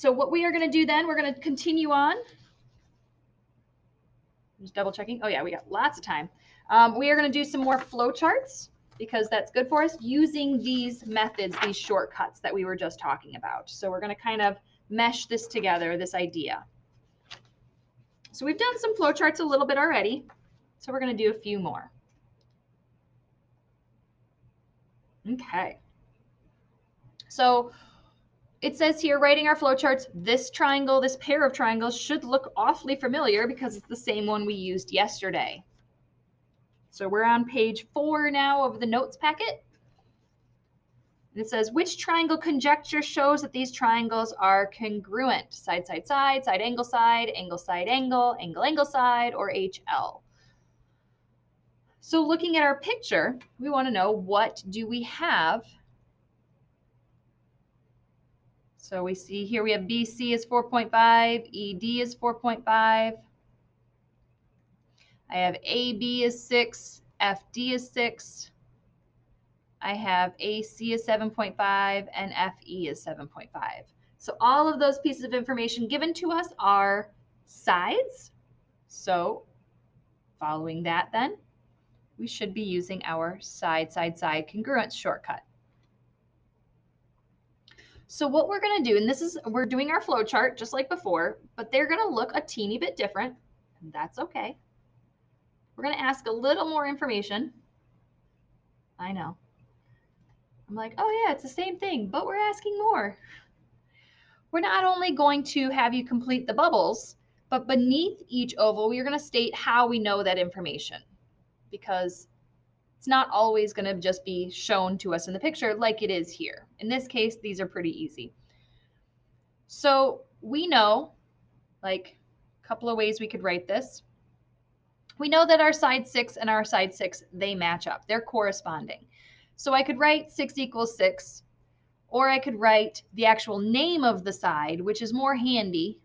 So what we are going to do then, we're going to continue on. Just double checking. Oh yeah, we got lots of time. We are going to do some more flowcharts because that's good for us using these methods, these shortcuts that we were just talking about. So we're going to kind of mesh this together, this idea. So we've done some flowcharts a little bit already. So we're going to do a few more. Okay. So it says here, writing our flowcharts, this triangle, this pair of triangles should look awfully familiar because it's the same one we used yesterday. So we're on page 4 now of the notes packet. And it says, which triangle conjecture shows that these triangles are congruent? Side, side, side, side, angle, angle, angle, angle, side, or HL. So looking at our picture, we want to know, what do we have? So we see here we have BC is 4.5, ED is 4.5. I have AB is 6, FD is 6. I have AC is 7.5 and FE is 7.5. So all of those pieces of information given to us are sides. So following that then, we should be using our side, side, side congruence shortcut. So what we're going to do, and this is, we're doing our flow chart just like before, but they're going to look a teeny bit different, and that's okay. We're going to ask a little more information. I know. I'm like, oh yeah, it's the same thing, but we're asking more. We're not only going to have you complete the bubbles, but beneath each oval, we're going to state how we know that information, because it's not always going to just be shown to us in the picture like it is here. In this case, these are pretty easy. So we know, like, a couple of ways we could write this. We know that our side 6 and our side 6, they match up. They're corresponding. So I could write 6 equals 6, or I could write the actual name of the side, which is more handy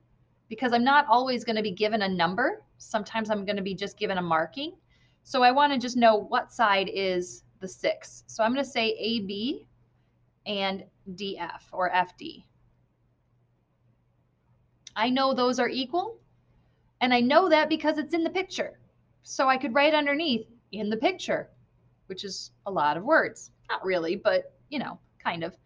because I'm not always going to be given a number. Sometimes I'm going to be just given a marking. So I want to just know what side is the 6. So I'm going to say AB and DF or FD. I know those are equal, and I know that because it's in the picture. So I could write underneath, in the picture, which is a lot of words. Not really, but you know, kind of.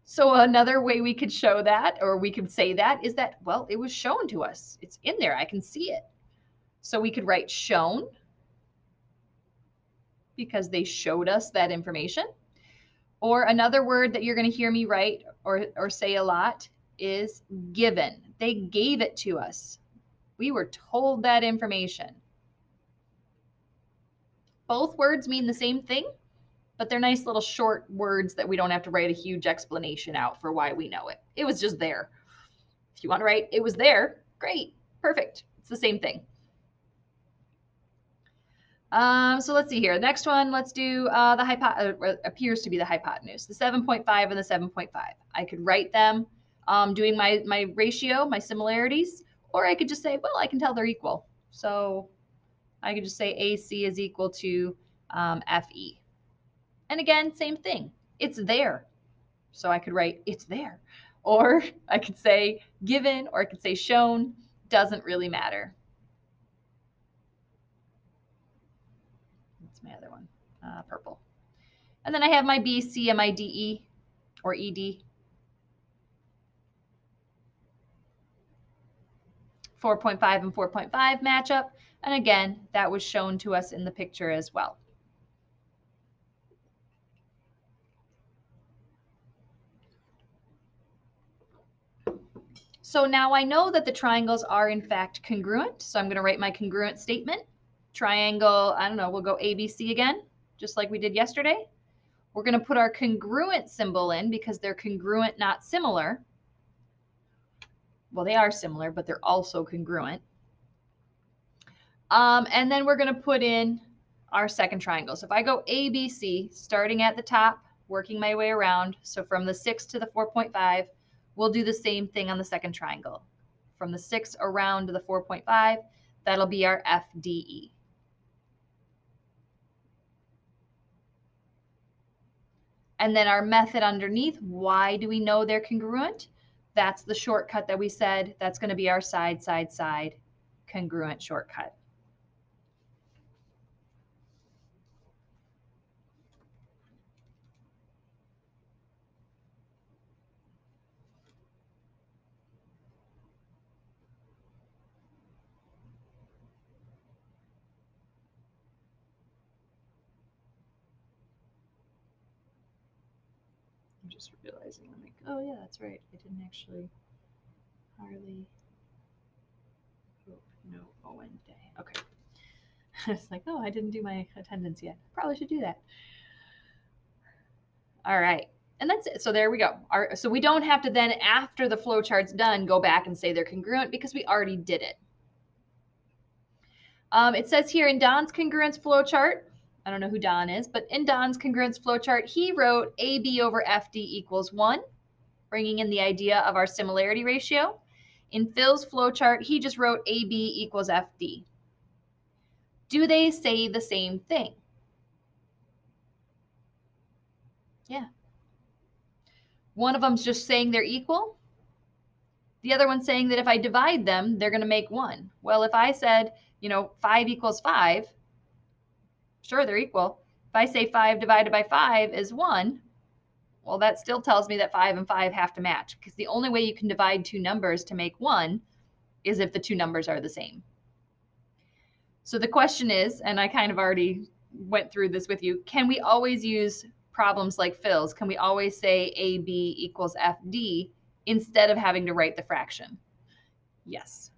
So another way we could show that, or we could say that, is that, well, it was shown to us. It's in there. I can see it. So we could write shown because they showed us that information. Or another word that you're going to hear me write or say a lot is given. They gave it to us. We were told that information. Both words mean the same thing, but they're nice little short words that we don't have to write a huge explanation out for why we know it. It was just there. If you want to write, it was there, great, perfect. It's the same thing. So let's see here. Next one, let's do the appears to be the hypotenuse, the 7.5 and the 7.5. I could write them doing my ratio, my similarities, or I could just say, well, I can tell they're equal. So I could just say AC is equal to FE. And again, same thing. It's there. So I could write, it's there. Or I could say given, or I could say shown. Doesn't really matter. That's my other one, purple. And then I have my BC and my DE or ED. 4.5 and 4.5 match up. And again, that was shown to us in the picture as well. So now I know that the triangles are in fact congruent. So I'm going to write my congruent statement. Triangle, I don't know, we'll go ABC again, just like we did yesterday. We're going to put our congruent symbol in because they're congruent, not similar. Well, they are similar, but they're also congruent. And then we're going to put in our second triangle. So if I go ABC, starting at the top, working my way around, so from the 6 to the 4.5, we'll do the same thing on the second triangle. From the 6 around to the 4.5, that'll be our FDE. And then our method underneath, why do we know they're congruent? That's the shortcut that we said. That's going to be our side, side, side congruent shortcut. I'm just realizing, I'm like, oh yeah, that's right. I didn't actually Harley. No, Owen Day. Okay. It's like, oh, I didn't do my attendance yet. Probably should do that. All right. And that's it. So there we go. So we don't have to then, after the flowchart's done, go back and say they're congruent because we already did it. It says here in Don's congruence flowchart, I don't know who Don is, but in Don's congruence flowchart, he wrote AB over FD equals 1, bringing in the idea of our similarity ratio. In Phil's flowchart, he just wrote AB equals FD. Do they say the same thing? Yeah. One of them's just saying they're equal. The other one's saying that if I divide them, they're going to make 1. Well, if I said, 5 equals 5, sure, they're equal. If I say 5 divided by 5 is 1, well, that still tells me that 5 and 5 have to match, because the only way you can divide two numbers to make 1 is if the two numbers are the same. So the question is, and I kind of already went through this with you, can we always use problems like Phil's? Can we always say AB equals FD instead of having to write the fraction? Yes.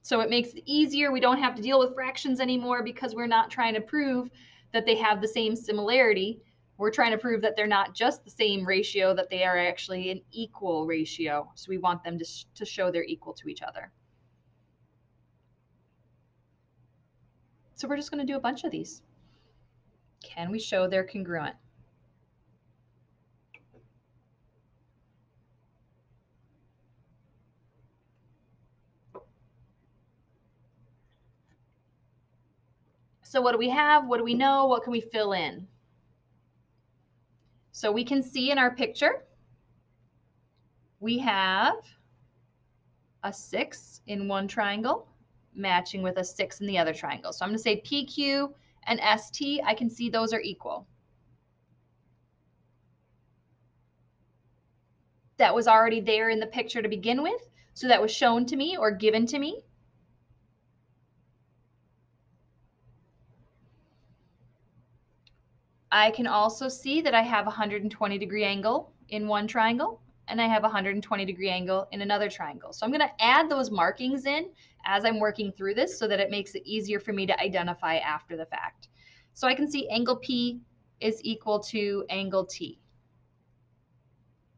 So it makes it easier. We don't have to deal with fractions anymore because we're not trying to prove that they have the same similarity. We're trying to prove that they're not just the same ratio, that they are actually an equal ratio. So we want them to show they're equal to each other. So we're just going to do a bunch of these. Can we show they're congruent? So what do we have? What do we know? What can we fill in? So we can see in our picture, we have a 6 in one triangle matching with a 6 in the other triangle. So I'm going to say PQ and ST. I can see those are equal. That was already there in the picture to begin with. So that was shown to me or given to me. I can also see that I have a 120-degree angle in one triangle, and I have a 120-degree angle in another triangle. So I'm going to add those markings in as I'm working through this so that it makes it easier for me to identify after the fact. So I can see angle P is equal to angle T.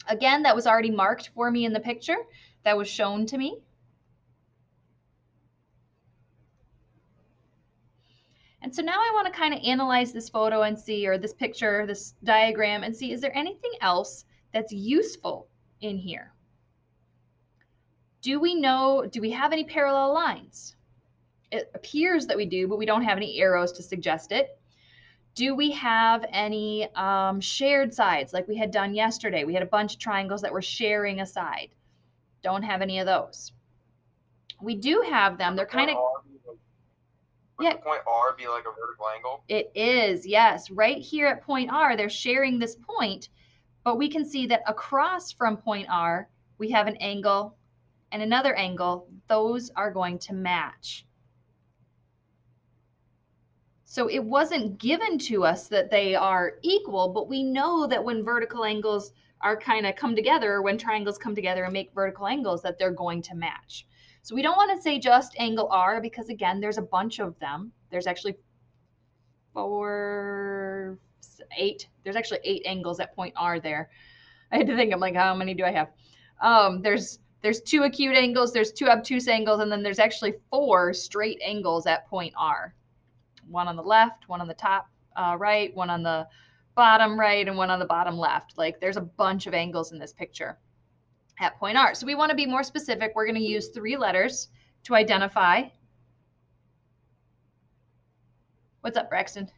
Again, that was already marked for me in the picture. That was shown to me. And so now I want to kind of analyze this photo and see, or this picture, this diagram, and see, is there anything else that's useful in here? Do we have any parallel lines? It appears that we do, but we don't have any arrows to suggest it. Do we have any shared sides like we had done yesterday? We had a bunch of triangles that were sharing a side. Don't have any of those. We do have them. They're kind of... Would the point R be like a vertical angle? It is, yes. Right here at point R, they're sharing this point, but we can see that across from point R, we have an angle and another angle. Those are going to match. So it wasn't given to us that they are equal, but we know that when vertical angles are kind of come together, or when triangles come together and make vertical angles, that they're going to match. So we don't want to say just angle R because, again, there's a bunch of them. There's actually 8. There's actually 8 angles at point R there. I had to think, I'm like, how many do I have? There's 2 acute angles, there's 2 obtuse angles, and then there's actually 4 straight angles at point R. One on the left, one on the top right, one on the bottom right, and one on the bottom left. Like, there's a bunch of angles in this picture at point R. So we want to be more specific. We're going to use 3 letters to identify. What's up, Braxton?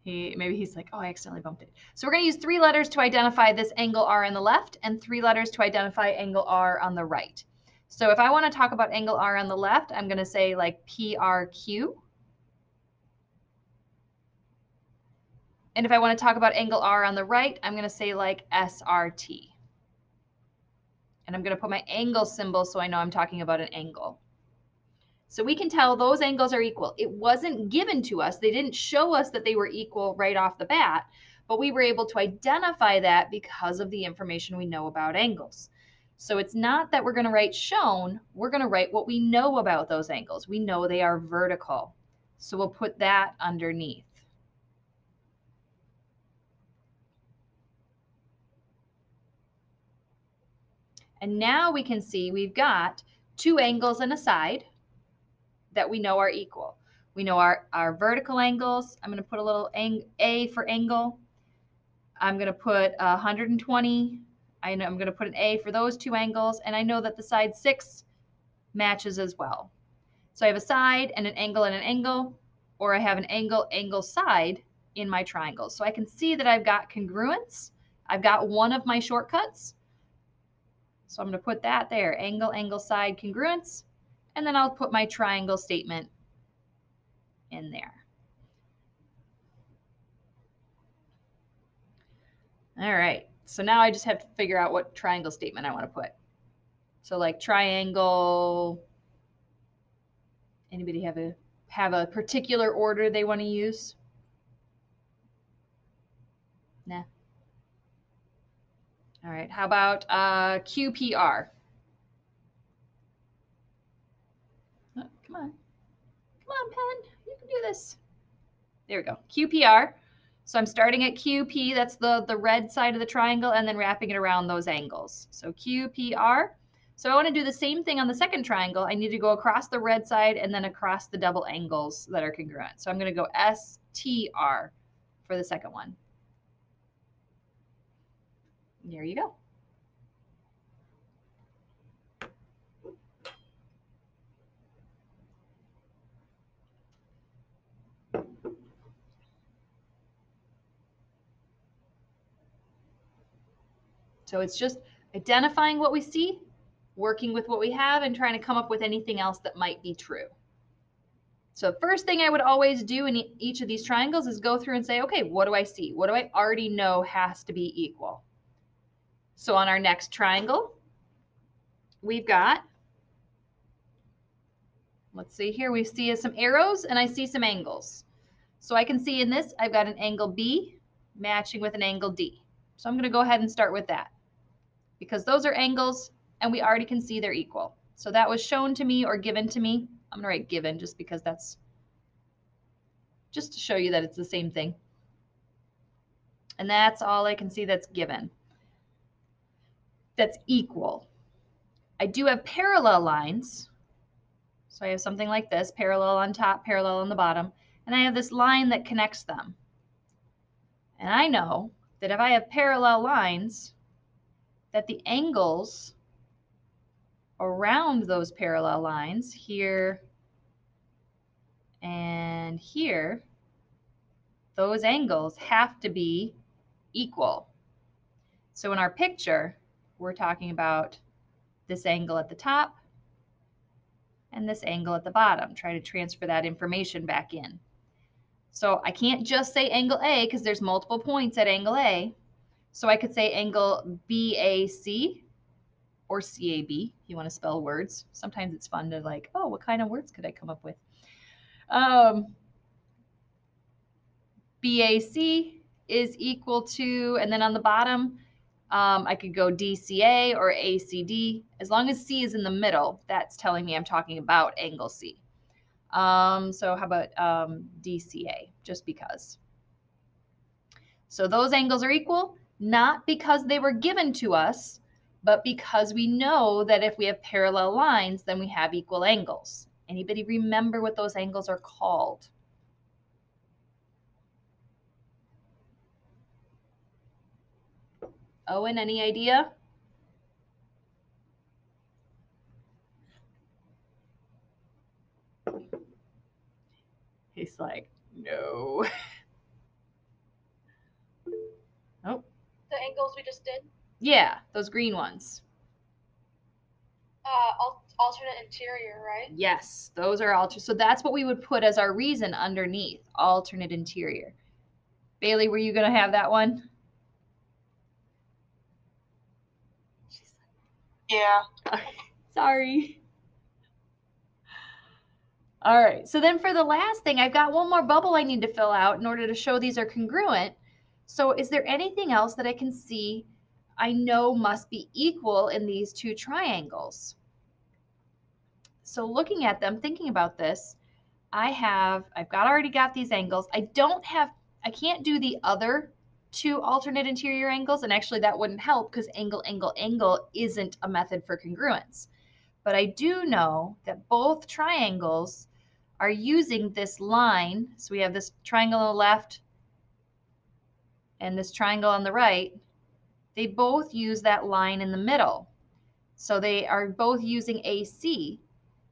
Maybe he's like, oh, I accidentally bumped it. So we're going to use 3 letters to identify this angle R on the left and 3 letters to identify angle R on the right. So if I want to talk about angle R on the left, I'm going to say like PRQ. And if I want to talk about angle R on the right, I'm going to say like SRT. And I'm going to put my angle symbol so I know I'm talking about an angle. So we can tell those angles are equal. It wasn't given to us. They didn't show us that they were equal right off the bat, but we were able to identify that because of the information we know about angles. So it's not that we're going to write shown. We're going to write what we know about those angles. We know they are vertical. So we'll put that underneath. And now we can see we've got 2 angles and a side that we know are equal. We know our vertical angles. I'm going to put a little A for angle. I'm going to put 120. I'm going to put an A for those 2 angles. And I know that the side 6 matches as well. So I have a side and an angle, or I have an angle, side in my triangle. So I can see that I've got congruence. I've got one of my shortcuts. So I'm going to put that there, angle, side, congruence. And then I'll put my triangle statement in there. All right, so now I just have to figure out what triangle statement I want to put. So like triangle, anybody have a particular order they want to use? Nah. All right, how about QPR? Oh, come on, pen, you can do this. There we go, QPR. So I'm starting at QP, that's the red side of the triangle, and then wrapping it around those angles. So QPR. So I want to do the same thing on the second triangle. I need to go across the red side and then across the double angles that are congruent. So I'm going to go STR for the second one. There you go. So it's just identifying what we see, working with what we have, and trying to come up with anything else that might be true. So first thing I would always do in each of these triangles is go through and say, okay, what do I see? What do I already know has to be equal? So on our next triangle, we've got, let's see here, we see some arrows and I see some angles. So I can see in this, I've got an angle B matching with an angle D. So I'm going to go ahead and start with that because those are angles and we already can see they're equal. So that was shown to me or given to me. I'm going to write given just because that's just to show you that it's the same thing. And that's all I can see that's given. That's equal. I do have parallel lines. So I have something like this, parallel on top, parallel on the bottom, and I have this line that connects them. And I know that if I have parallel lines, that the angles around those parallel lines, here and here, those angles have to be equal. So in our picture, we're talking about this angle at the top and this angle at the bottom. Try to transfer that information back in. So I can't just say angle A because there's multiple points at angle A. So I could say angle BAC or CAB, if you want to spell words. Sometimes it's fun to like, oh, what kind of words could I come up with? BAC is equal to, and then on the bottom, I could go DCA or ACD. As long as C is in the middle, that's telling me I'm talking about angle C. So how about DCA, just because. So those angles are equal, not because they were given to us, but because we know that if we have parallel lines, then we have equal angles. Anybody remember what those angles are called? Owen, any idea? He's like, no. we just did? Yeah, those green ones. Alternate interior, right? Yes, those are alternate. So that's what we would put as our reason underneath, alternate interior. Bailey, were you going to have that one? Yeah. Sorry. All right, so then for the last thing, I've got one more bubble I need to fill out in order to show these are congruent. So is there anything else that I can see I know must be equal in these two triangles? So looking at them, thinking about this, already got these angles. I can't do the other two alternate interior angles, and actually that wouldn't help because angle, angle, angle isn't a method for congruence. But I do know that both triangles are using this line. So we have this triangle on the left and this triangle on the right. They both use that line in the middle. So they are both using AC.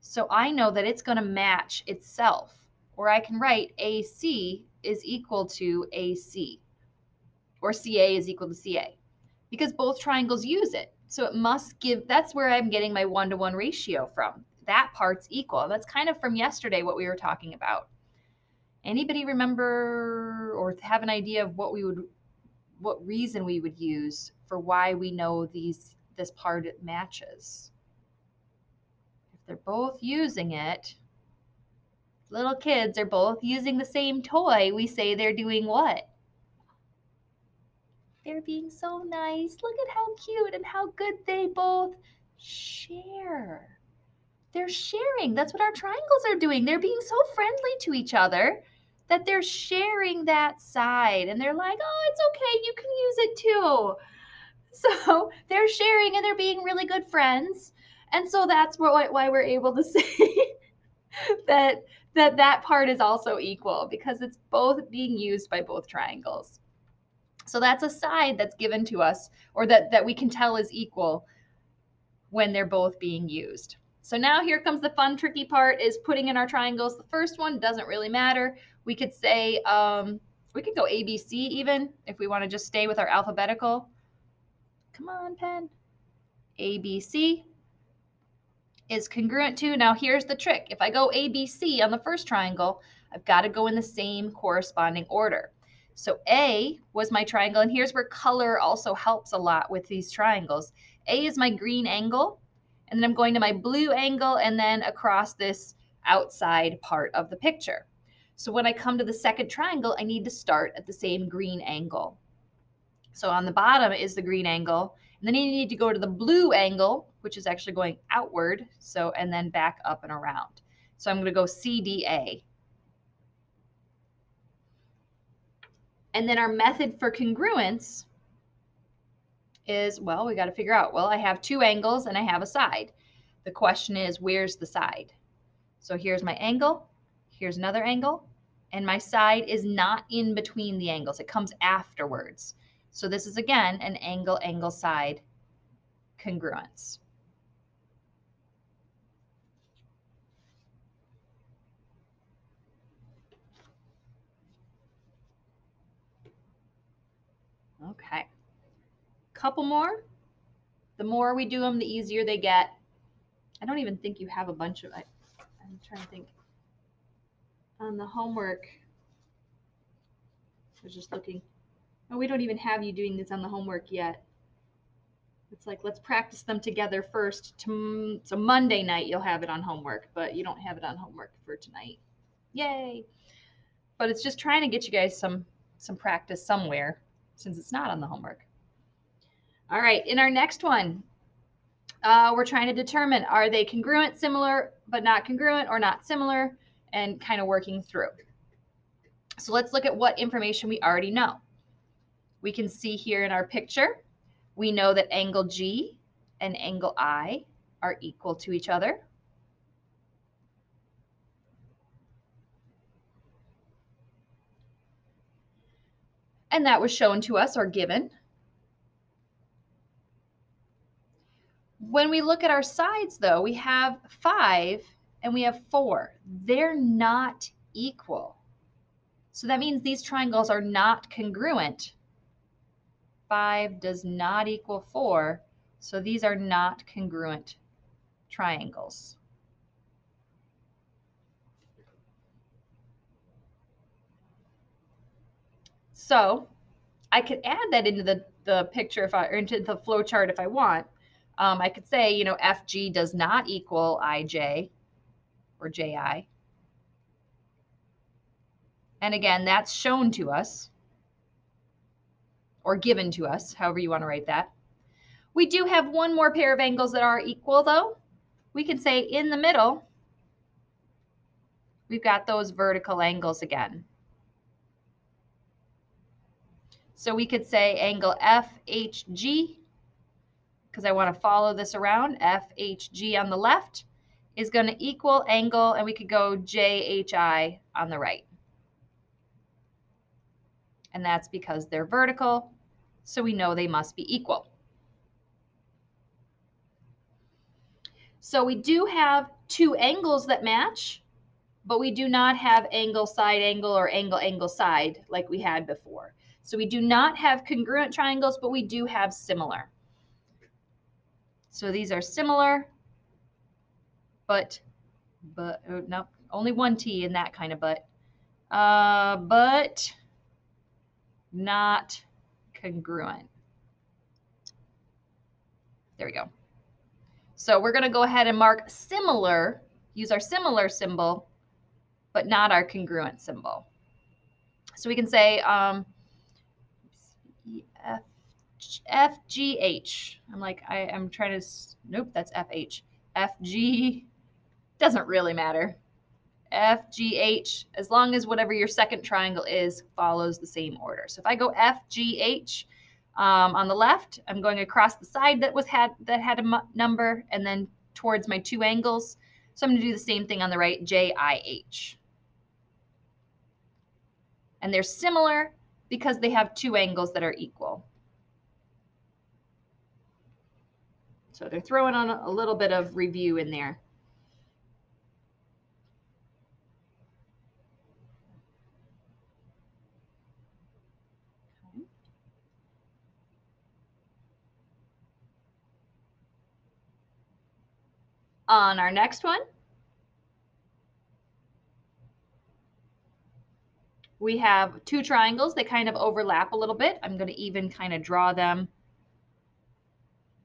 So I know that it's going to match itself. Or I can write AC is equal to AC. Or CA is equal to CA. Because both triangles use it. So it must give, that's where I'm getting my 1-to-1 ratio from. That part's equal. That's kind of from yesterday what we were talking about. Anybody remember or have an idea of what reason we would use for why we know this part matches? If they're both using it, little kids are both using the same toy, we say they're doing what? They're being so nice. Look at how cute and how good they both share. They're sharing. That's what our triangles are doing. They're being so friendly to each other that they're sharing that side. And they're like, oh, it's okay. You can use it too. So they're sharing and they're being really good friends. And so that's why we're able to say that part is also equal, because it's both being used by both triangles. So that's a side that's given to us, or that we can tell is equal when they're both being used. So now here comes the fun, tricky part, is putting in our triangles. The first one doesn't really matter. We could say, we could go ABC even, if we want to just stay with our alphabetical. Come on, pen. ABC is congruent to, now here's the trick. If I go ABC on the first triangle, I've got to go in the same corresponding order. So A was my triangle, and here's where color also helps a lot with these triangles. A is my green angle, and then I'm going to my blue angle, and then across this outside part of the picture. So when I come to the second triangle, I need to start at the same green angle. So on the bottom is the green angle, and then you need to go to the blue angle, which is actually going outward, so, and then back up and around. So I'm going to go CDA. And then our method for congruence is, well, we got to figure out, well, I have two angles and I have a side. The question is, where's the side? So here's my angle, here's another angle, and my side is not in between the angles. It comes afterwards. So this is, again, an angle, angle, side congruence. Okay. Couple more. The more we do them, the easier they get. I don't even think you have a bunch of, I'm trying to think. On the homework, I was just looking. Oh, we don't even have you doing this on the homework yet. It's like, let's practice them together first. So Monday night you'll have it on homework, but you don't have it on homework for tonight. Yay. But it's just trying to get you guys some practice somewhere, since it's not on the homework. All right, in our next one, we're trying to determine, are they congruent, similar, but not congruent, or not similar, and kind of working through. So let's look at what information we already know. We can see here in our picture, we know that angle G and angle I are equal to each other. And that was shown to us, or given. When we look at our sides, though, we have 5 and we have 4. They're not equal. So that means these triangles are not congruent 5 does not equal 4, so these are not congruent triangles. So I could add that into the picture or into the flow chart if I want. I could say, you know, FG does not equal IJ or JI. And again, that's shown to us or given to us, however you want to write that. We do have one more pair of angles that are equal though. We can say in the middle, we've got those vertical angles again. So we could say angle FHG, because I want to follow this around, FHG on the left is going to equal angle, and we could go JHI on the right. And that's because they're vertical, so we know they must be equal. So we do have two angles that match, but we do not have angle side angle or angle angle side like we had before. So we do not have congruent triangles, but we do have similar. So these are similar, but no, only one T in that kind of but not congruent. There we go. So we're going to go ahead and mark similar, use our similar symbol, but not our congruent symbol. So we can say FGH. I'm like, I'm trying to, nope, that's FH. FG doesn't really matter. FGH, as long as whatever your second triangle is follows the same order. So if I go FGH on the left, I'm going across the side that had a number and then towards my two angles. So I'm going to do the same thing on the right, JIH. And they're similar because they have two angles that are equal. So they're throwing on a little bit of review in there. On our next one, we have two triangles. They kind of overlap a little bit. I'm going to even kind of draw them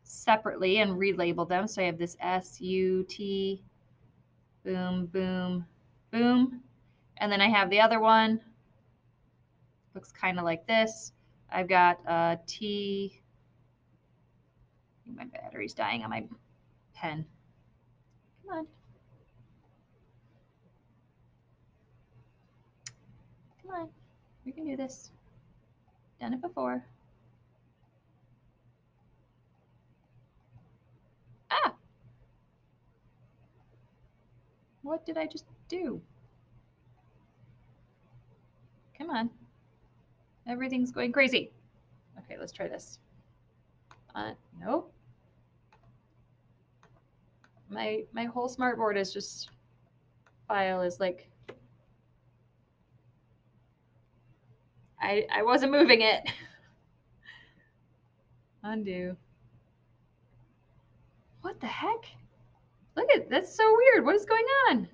separately and relabel them. So I have this S-U-T, boom, boom, boom. And then I have the other one, looks kind of like this. I've got T, my battery's dying on my pen. Come on. Come on, we can do this. Done it before. Ah! What did I just do? Come on. Everything's going crazy. Okay, let's try this. Nope. My whole smartboard is just, file is like, I wasn't moving it. Undo. What the heck? Look at, that's so weird. What is going on?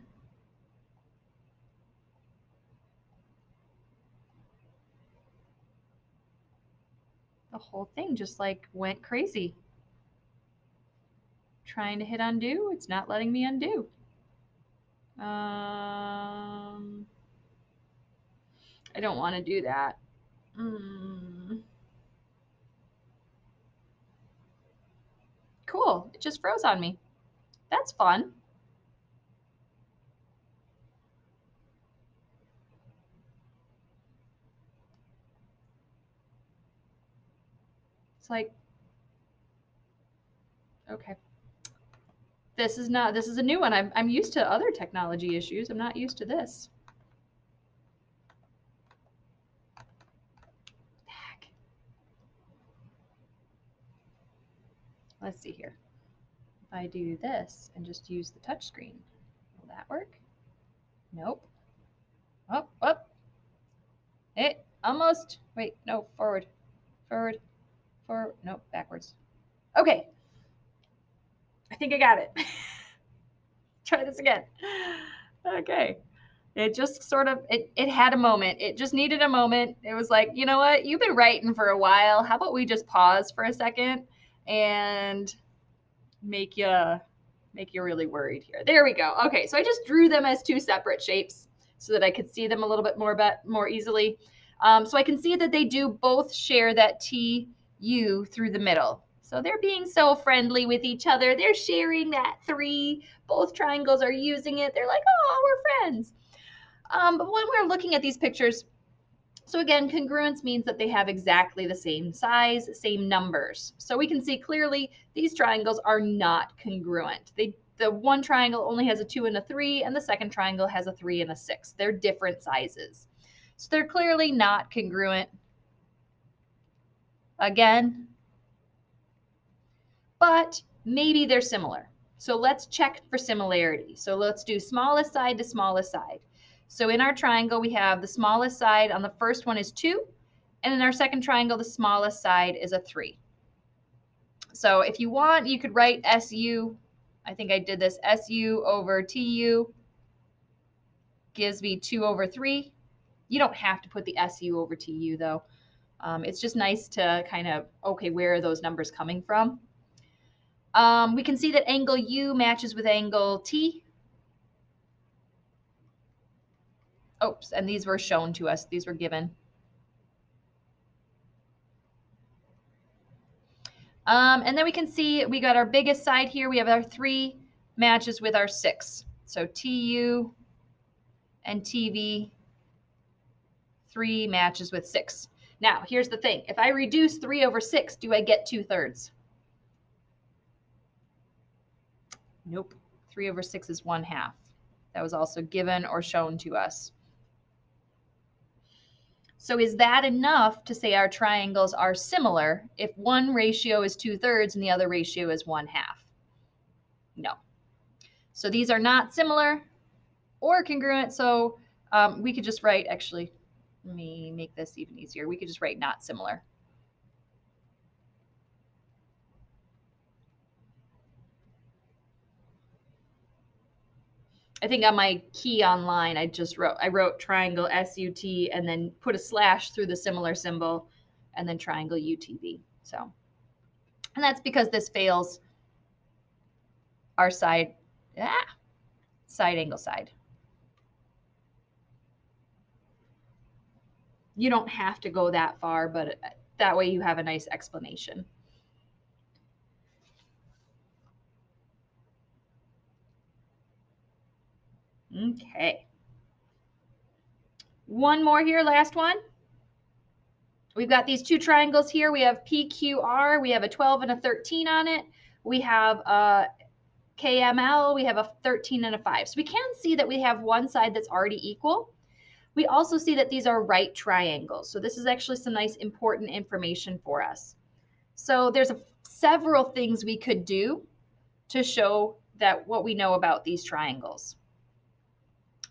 The whole thing just like went crazy. Trying to hit undo, it's not letting me undo. I don't want to do that. Cool, it just froze on me. That's fun. It's like, okay. This is a new one. I'm used to other technology issues. I'm not used to this. Heck. Let's see here. If I do this and just use the touch screen, will that work? Nope. Oh. It almost, wait, no, forward. forward, nope, backwards. Okay. I think I got it. Try this again. Okay. It just sort of, it had a moment. It just needed a moment. It was like, you know what? You've been writing for a while. How about we just pause for a second and make you really worried here. There we go. Okay, so I just drew them as two separate shapes so that I could see them a little bit more easily. So I can see that they do both share that TU through the middle. So they're being so friendly with each other. They're sharing that 3. Both triangles are using it. They're like, oh, we're friends. But when we're looking at these pictures, so again, congruence means that they have exactly the same size, same numbers. So we can see clearly these triangles are not congruent. The one triangle only has a 2 and a 3, and the second triangle has a 3 and a 6. They're different sizes. So they're clearly not congruent. Again, but maybe they're similar. So let's check for similarity. So let's do smallest side to smallest side. So in our triangle, we have the smallest side on the first one is 2, and in our second triangle, the smallest side is a 3. So if you want, you could write SU. I think I did this. SU over TU gives me 2 over 3. You don't have to put the SU over TU, though. It's just nice to kind of, okay, where are those numbers coming from? We can see that angle U matches with angle T. Oops, and these were shown to us. These were given. And then we can see we got our biggest side here. We have our 3 matches with our 6. So TU and TV, 3 matches with 6. Now, here's the thing. If I reduce 3 over 6, do I get 2/3? Nope. 3 over 6 is 1/2. That was also given or shown to us. So is that enough to say our triangles are similar if one ratio is 2/3 and the other ratio is 1/2? No. So these are not similar or congruent. So we could just write, actually, let me make this even easier. We could just write not similar. I think on my key online, I wrote triangle SUT and then put a slash through the similar symbol and then triangle UTV. So, and that's because this fails our side angle side. You don't have to go that far, but that way you have a nice explanation. Okay. One more here, last one. We've got these two triangles here. We have PQR. We have a 12 and a 13 on it. We have a KML. We have a 13 and a 5. So we can see that we have one side that's already equal. We also see that these are right triangles. So this is actually some nice important information for us. So there's several things we could do to show that what we know about these triangles.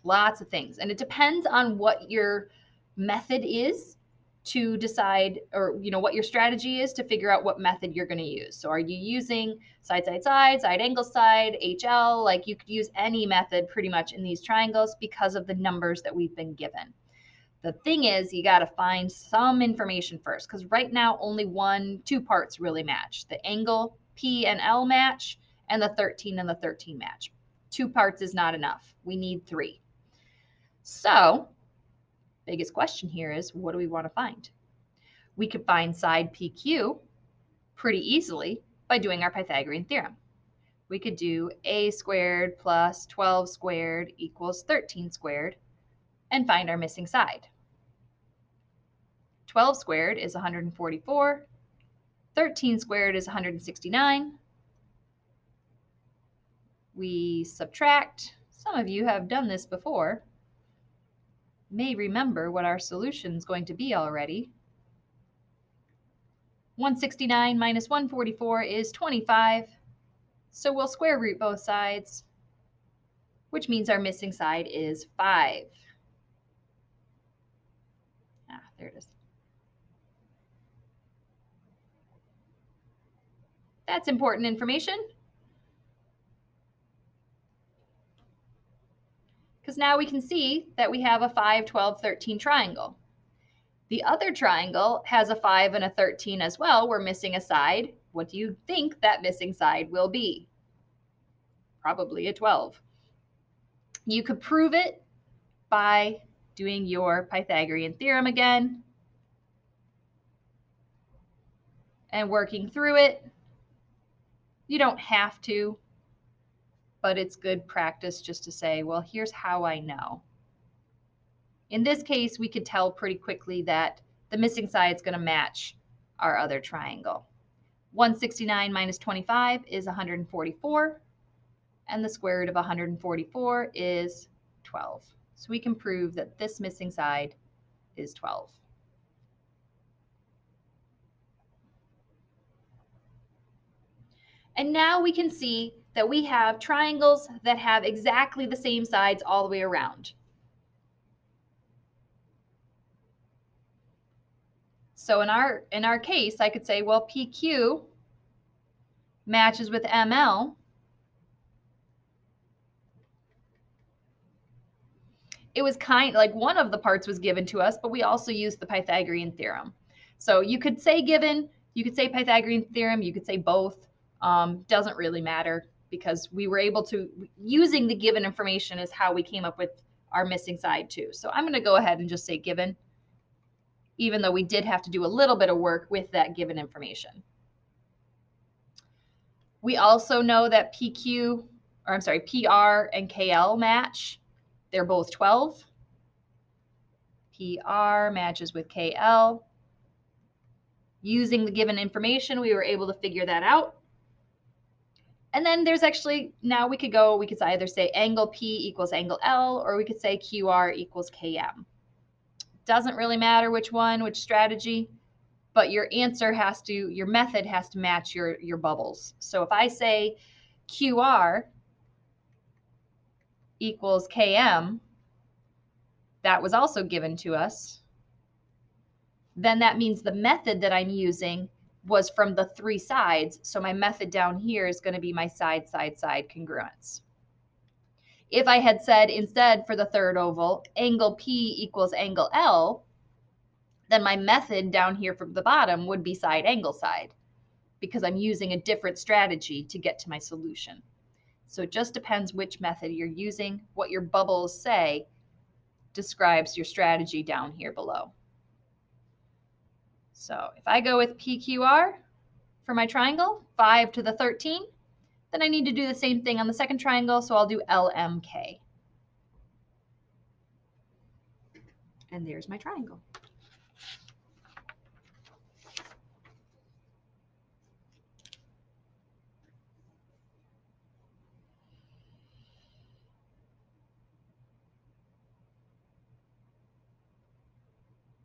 Lots of things. And it depends on what your method is to decide, or what your strategy is to figure out what method you're going to use. So are you using side, side, side, side, angle, side, HL? Like you could use any method pretty much in these triangles because of the numbers that we've been given. The thing is, you got to find some information first, because right now only two parts really match. The angle P and L match, and the 13 and the 13 match. 2 parts is not enough. We need 3. So, biggest question here is, what do we want to find? We could find side PQ pretty easily by doing our Pythagorean theorem. We could do a squared plus 12 squared equals 13 squared and find our missing side. 12 squared is 144. 13 squared is 169. We subtract. Some of you have done this before, may remember what our solution is going to be already. 169 minus 144 is 25. So we'll square root both sides, which means our missing side is 5. There it is. That's important information. Because now we can see that we have a 5, 12, 13 triangle. The other triangle has a 5 and a 13 as well. We're missing a side. What do you think that missing side will be? Probably a 12. You could prove it by doing your Pythagorean theorem again and working through it. You don't have to, but it's good practice just to say, well, here's how I know. In this case, we could tell pretty quickly that the missing side is going to match our other triangle. 169 minus 25 is 144, and the square root of 144 is 12. So we can prove that this missing side is 12. And now we can see that we have triangles that have exactly the same sides all the way around. So in our case, I could say, well, PQ matches with ML. It was kind like one of the parts was given to us, but we also used the Pythagorean theorem. So you could say given, you could say Pythagorean theorem, you could say both. Doesn't really matter because we were able to, using the given information is how we came up with our missing side too. So I'm going to go ahead and just say given, even though we did have to do a little bit of work with that given information. We also know that PR and KL match. They're both 12. PR matches with KL. Using the given information, we were able to figure that out. And then there's actually, now we could either say angle P equals angle L, or we could say QR equals KM. Doesn't really matter which one, which strategy, but your answer has to, your method has to match your bubbles. So if I say QR equals KM, that was also given to us, then that means the method that I'm using was from the three sides. So my method down here is going to be my side congruence. If I had said instead for the third oval, angle P equals angle L, then my method down here from the bottom would be side angle side, because I'm using a different strategy to get to my solution. So it just depends which method you're using. What your bubbles say describes your strategy down here below. So if I go with PQR for my triangle, 5 to the 13, then I need to do the same thing on the second triangle, so I'll do LMK. And there's my triangle.